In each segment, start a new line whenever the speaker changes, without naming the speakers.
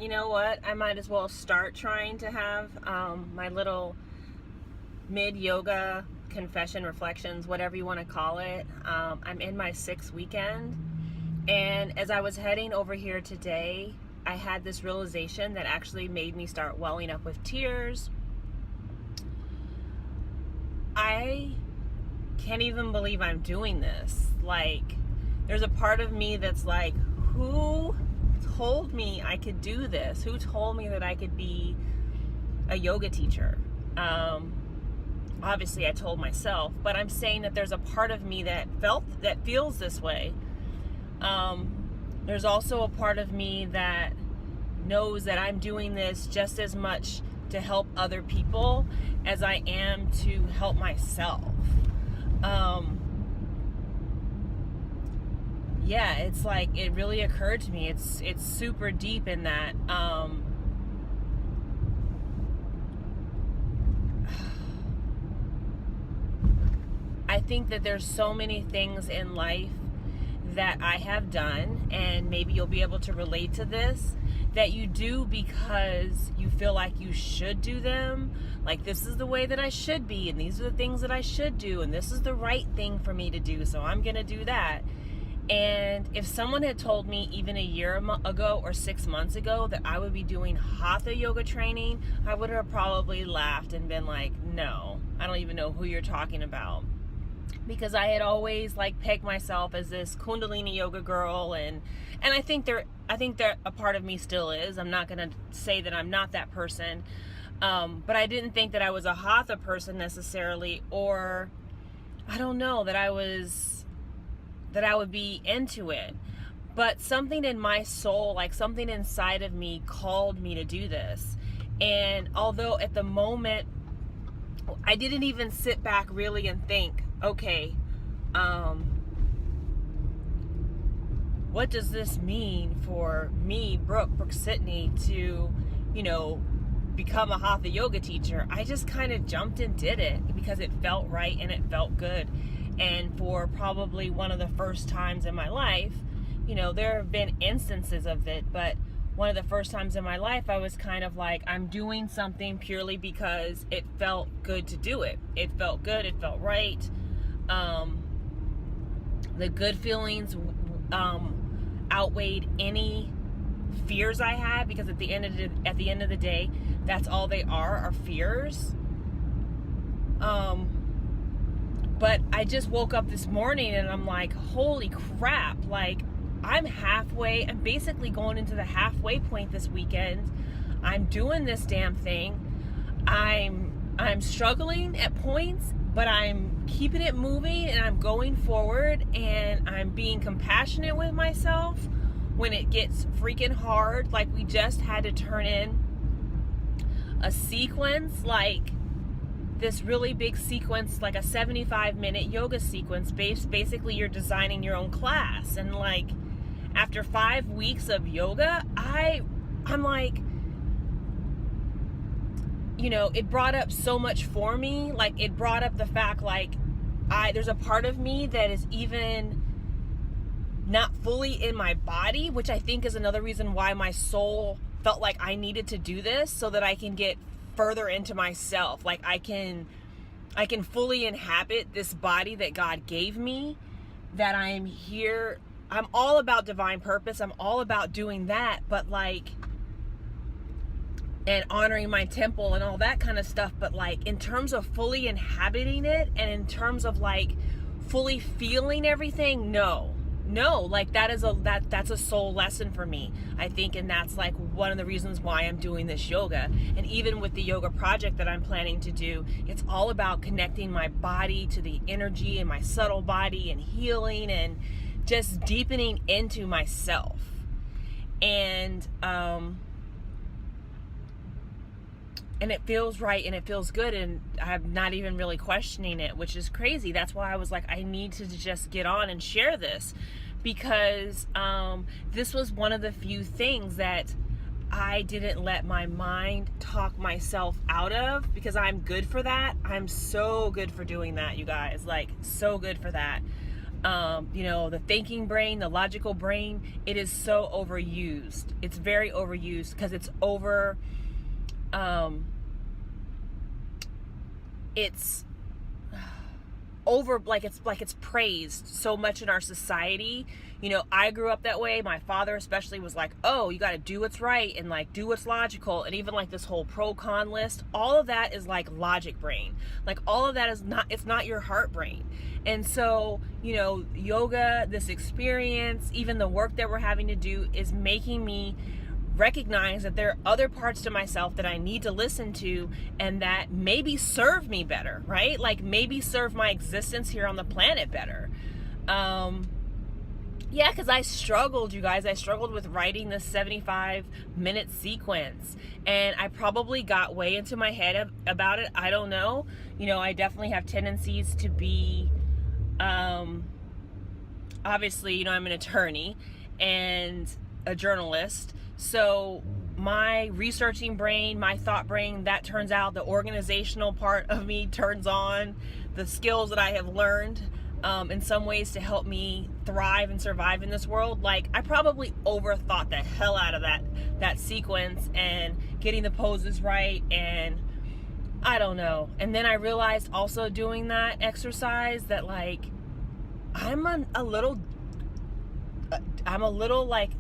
you know what? I might as well start trying to have my little mid-yoga confession reflections, whatever you want to call it. I'm in my 6th weekend, and as I was heading over here today, I had this realization that actually made me start welling up with tears. I can't even believe I'm doing this. Like, there's a part of me that's like, who told me I could do this? Who told me that I could be a yoga teacher? Obviously I told myself, but I'm saying that there's a part of me that feels this way. There's also a part of me that knows that I'm doing this just as much to help other people as I am to help myself. Yeah, it's like, it really occurred to me. It's super deep in that. I think that there's so many things in life that I have done, and maybe you'll be able to relate to this, that you do because you feel like you should do them. Like, this is the way that I should be, and these are the things that I should do, and this is the right thing for me to do, so I'm gonna do that. And if someone had told me even a year ago or 6 months ago that I would be doing hatha yoga training, I would have probably laughed and been like, no, I don't even know who you're talking about. Because I had always like pegged myself as this Kundalini yoga girl, and I think that a part of me still is. I'm not gonna say that I'm not that person, but I didn't think that I was a hatha person necessarily, or I don't know, that I would be into it. But something in my soul, like something inside of me, called me to do this. And although at the moment I didn't even sit back really and think, okay, what does this mean for me, Brooke-Sidney, to, become a hatha yoga teacher? I just kind of jumped and did it because it felt right and it felt good. And for probably one of the first times in my life, there have been instances of it, but one of the first times in my life, I was kind of like, I'm doing something purely because it felt good to do it. It felt good. It felt right. The good feelings outweighed any fears I had, because at the end of the day, that's all they are fears. But I just woke up this morning and I'm like, holy crap, like I'm basically going into the halfway point this weekend. I'm doing this damn thing. I'm struggling at points, but I'm keeping it moving and I'm going forward, and I'm being compassionate with myself when it gets freaking hard. Like, we just had to turn in a sequence, like this really big sequence, like a 75-minute yoga sequence. Basically, you're designing your own class. And like, after 5 weeks of yoga, I'm like, it brought up so much for me. Like, it brought up the fact, like, there's a part of me that is even not fully in my body, which I think is another reason why my soul felt like I needed to do this, so that I can get further into myself. Like, I can fully inhabit this body that God gave me, that I'm here. I'm all about divine purpose. I'm all about doing that, but like, and honoring my temple and all that kind of stuff. But like, in terms of fully inhabiting it, and in terms of like fully feeling everything, no, like that's a soul lesson for me, I think. And that's like one of the reasons why I'm doing this yoga. And even with the yoga project that I'm planning to do, it's all about connecting my body to the energy in my subtle body, and healing, and just deepening into myself. And it feels right and it feels good, and I'm not even really questioning it, which is crazy. That's why I was like, I need to just get on and share this, because this was one of the few things that I didn't let my mind talk myself out of, because I'm good for that. I'm so good for doing that, you guys, like so good for that. You know, the thinking brain, the logical brain, it is so overused. It's very overused because it's it's over, like it's praised so much in our society. You know, I grew up that way. My father especially was like, oh, you got to do what's right and like do what's logical. And even like this whole pro-con list, all of that is like logic brain. Like all of that is not, it's not your heart brain. And so, you know, yoga, this experience, even the work that we're having to do is making me recognize that there are other parts to myself that I need to listen to and that maybe serve me better, right? Like maybe serve my existence here on the planet better. Yeah, because I struggled, you guys. I struggled with writing this 75-minute sequence, and I probably got way into my head about it. I don't know. You know, I definitely have tendencies to be, obviously, you know, I'm an attorney and a journalist. So my researching brain, my thought brain, that turns out, the organizational part of me turns on, the skills that I have learned in some ways to help me thrive and survive in this world. Like I probably overthought the hell out of that sequence and getting the poses right, and I don't know. And then I realized also doing that exercise that like I'm a little like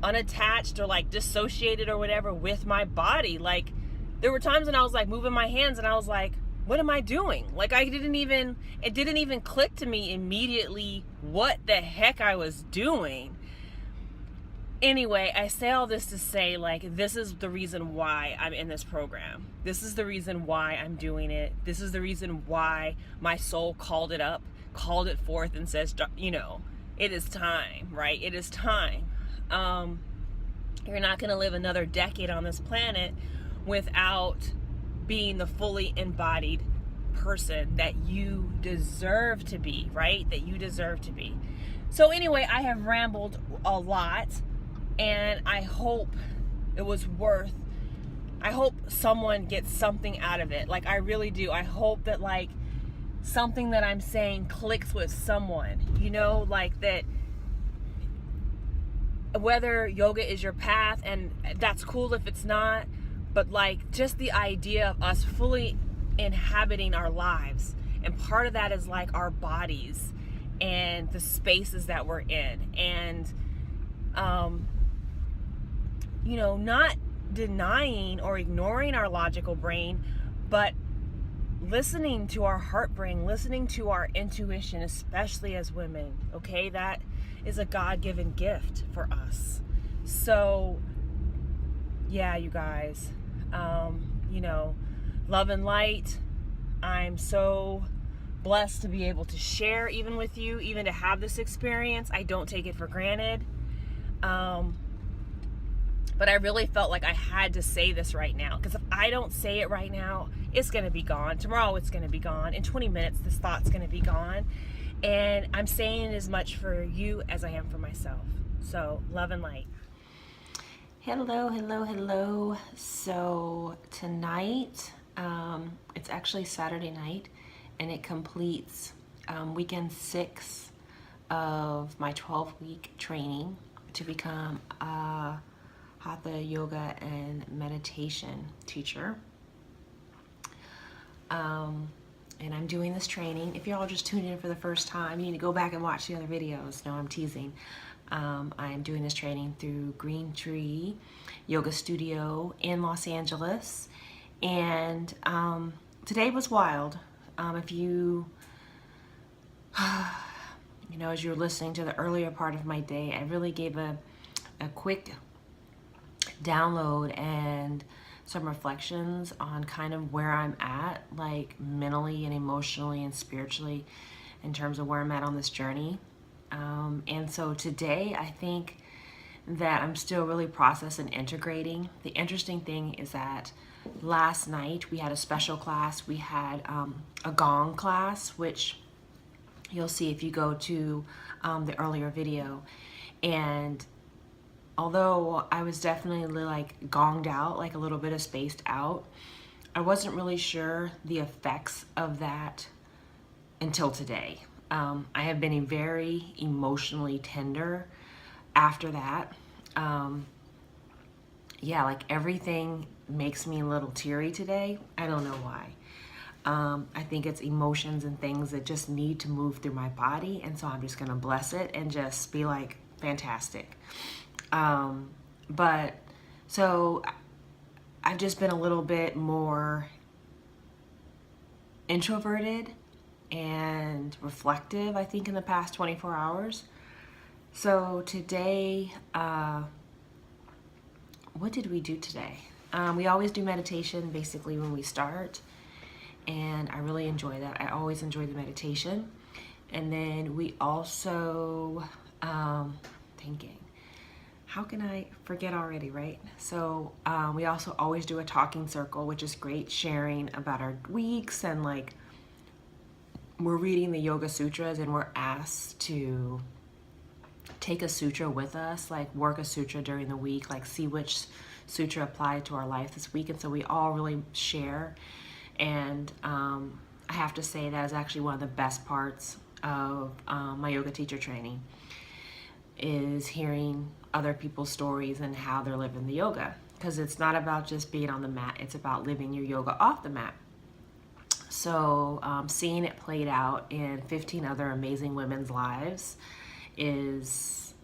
unattached or like dissociated or whatever with my body. Like there were times when I was like moving my hands and I was like, what am I doing? Like it didn't even click to me immediately what the heck I was doing. Anyway, I say all this to say, like, this is the reason why I'm in this program. This is the reason why I'm doing it. This is the reason why my soul called it forth and says, you know, it is time, right? It is time. You're not going to live another decade on this planet without being the fully embodied person that you deserve to be, right? That you deserve to be. So anyway, I have rambled a lot, and I hope it was I hope someone gets something out of it. Like I really do. I hope that like something that I'm saying clicks with someone, you know, like that. Whether yoga is your path, and that's cool if it's not, but like just the idea of us fully inhabiting our lives, and part of that is like our bodies and the spaces that we're in, and you know, not denying or ignoring our logical brain, but listening to our heart brain, listening to our intuition, especially as women. Okay, that is a God-given gift for us. So yeah, you guys, you know, love and light. I'm so blessed to be able to share even with you, even to have this experience. I don't take it for granted. But I really felt like I had to say this right now, because if I don't say it right now, it's going to be gone. Tomorrow it's going to be gone. In 20 minutes, this thought's going to be gone. And I'm saying as much for you as I am for myself. So love and light. Hello, hello, hello. So tonight, it's actually Saturday night, and it completes weekend 6 of my 12-week training to become a Hatha yoga and meditation teacher. And I'm doing this training. If y'all just tuned in for the first time, you need to go back and watch the other videos. No, I'm teasing. I'm doing this training through Green Tree Yoga Studio in Los Angeles. And today was wild. If you, you know, as you're listening to the earlier part of my day, I really gave a quick download and some reflections on kind of where I'm at, like mentally and emotionally and spiritually, in terms of where I'm at on this journey. And so today, I think that I'm still really processing and integrating. The interesting thing is that last night we had a special class. We had a gong class, which you'll see if you go to the earlier video. And although I was definitely like gonged out, like a little bit of spaced out, I wasn't really sure the effects of that until today. I have been very emotionally tender after that. Yeah, like everything makes me a little teary today. I don't know why. I think it's emotions and things that just need to move through my body. And so I'm just going to bless it and just be like, fantastic. But so I've just been a little bit more introverted and reflective, I think, in the past 24 hours. So today, what did we do today? We always do meditation basically when we start, and I really enjoy that. I always enjoy the meditation. And then we also, thinking, how can I forget already, right? So we also always do a talking circle, which is great, sharing about our weeks, and like we're reading the Yoga Sutras and we're asked to take a sutra with us, like work a sutra during the week, like see which sutra applied to our life this week. And so we all really share. And I have to say that is actually one of the best parts of my yoga teacher training, is hearing other people's stories and how they're living the yoga. Because it's not about just being on the mat, it's about living your yoga off the mat. So seeing it played out in 15 other amazing women's lives there's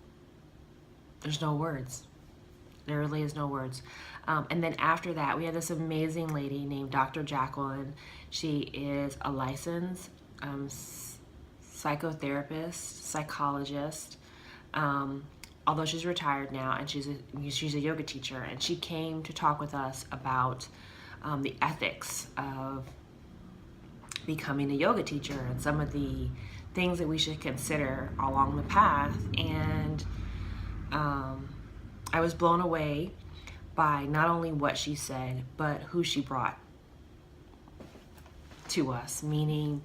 no words. There really is no words. And then after that, we had this amazing lady named Dr. Jacqueline. She is a licensed psychotherapist, psychologist, although she's retired now, and she's a yoga teacher. And she came to talk with us about the ethics of becoming a yoga teacher and some of the things that we should consider along the path. And I was blown away by not only what she said, but who she brought to us, meaning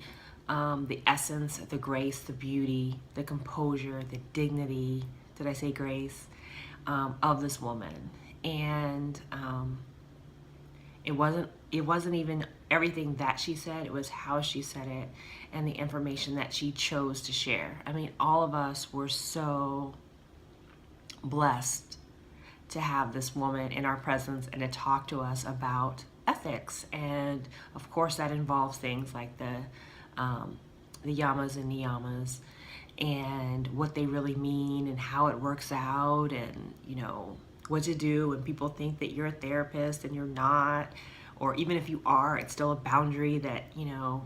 the essence, the grace, the beauty, the composure, the dignity, did I say grace, of this woman. And it wasn't even everything that she said, it was how she said it and the information that she chose to share. I mean, all of us were so blessed to have this woman in our presence and to talk to us about ethics. And of course that involves things like the yamas and niyamas and what they really mean and how it works out, and you know what to do when people think that you're a therapist and you're not, or even if you are, it's still a boundary that, you know,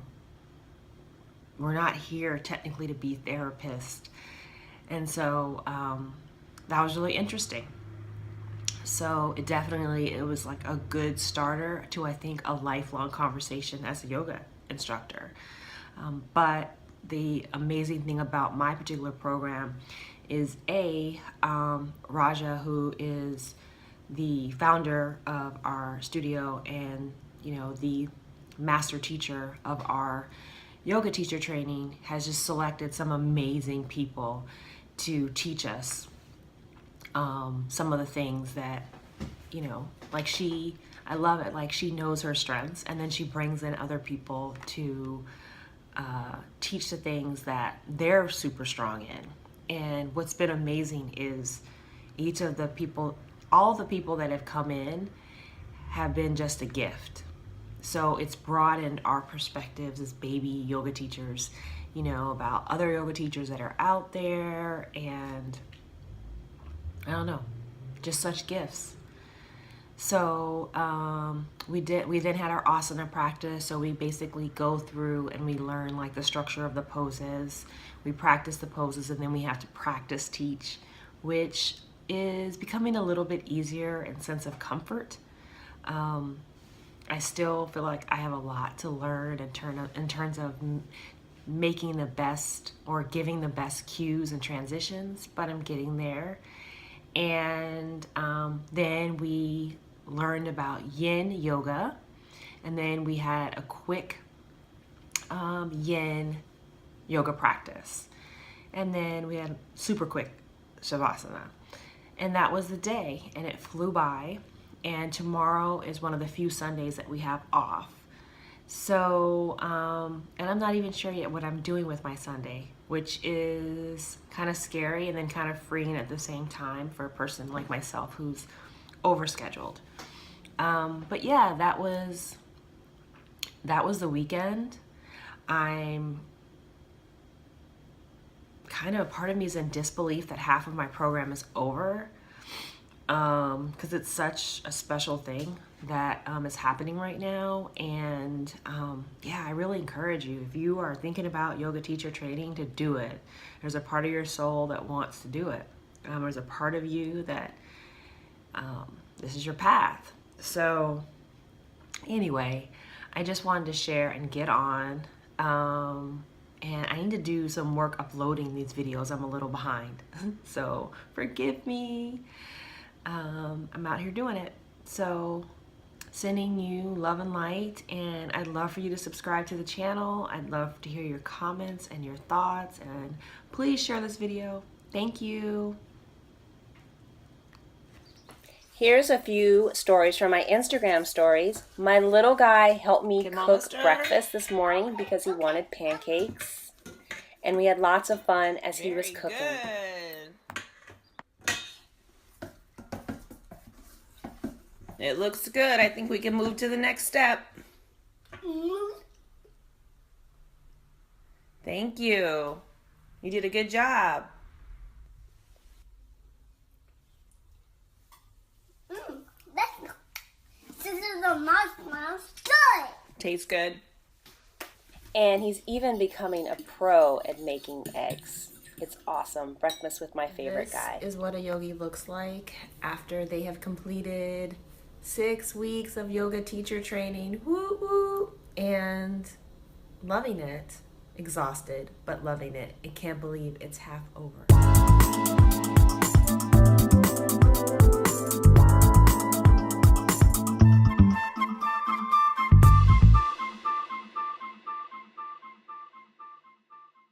we're not here technically to be therapists. And so that was really interesting. So it was like a good starter to, I think, a lifelong conversation as a yoga instructor. But the amazing thing about my particular program is Raja, who is the founder of our studio and, you know, the master teacher of our yoga teacher training, has just selected some amazing people to teach us some of the things that, you know, like I love it, like she knows her strengths and then she brings in other people to teach the things that they're super strong in. And what's been amazing is all the people that have come in have been just a gift. So it's broadened our perspectives as baby yoga teachers, you know, about other yoga teachers that are out there, and I don't know, just such gifts. So we then had our asana practice. So we basically go through and we learn like the structure of the poses. We practice the poses and then we have to practice teach, which is becoming a little bit easier in sense of comfort. I still feel like I have a lot to learn in terms of making the best or giving the best cues and transitions, but I'm getting there. And then we learned about yin yoga, and then we had a quick yin yoga practice, and then we had super quick shavasana, and that was the day, and it flew by. And tomorrow is one of the few Sundays that we have off. So, and I'm not even sure yet what I'm doing with my Sunday, which is kind of scary and then kind of freeing at the same time for a person like myself who's overscheduled. But yeah, that was the weekend. I'm kind of, part of me is in disbelief that half of my program is over, because it's such a special thing that is happening right now. And yeah, I really encourage you, if you are thinking about yoga teacher training, to do it. There's a part of your soul that wants to do it. There's a part of you that this is your path. So anyway, I just wanted to share and get on. And I need to do some work uploading these videos. I'm a little behind. So forgive me. I'm out here doing it. So sending you love and light, and I'd love for you to subscribe to the channel. I'd love to hear your comments and your thoughts, and please share this video. Thank you.
Here's a few stories from my Instagram stories. My little guy helped me cook breakfast this morning because he wanted pancakes. And we had lots of fun as he was cooking.
Good. It looks good. I think we can move to the next step. Thank you. You did a good job.
This is a marshmallow story.
Tastes good.
And he's even becoming a pro at making eggs. It's awesome. Breakfast with my favorite guy.
This is what a yogi looks like after they have completed 6 weeks of yoga teacher training. Woo woo. And loving it. Exhausted, but loving it. I can't believe it's half over.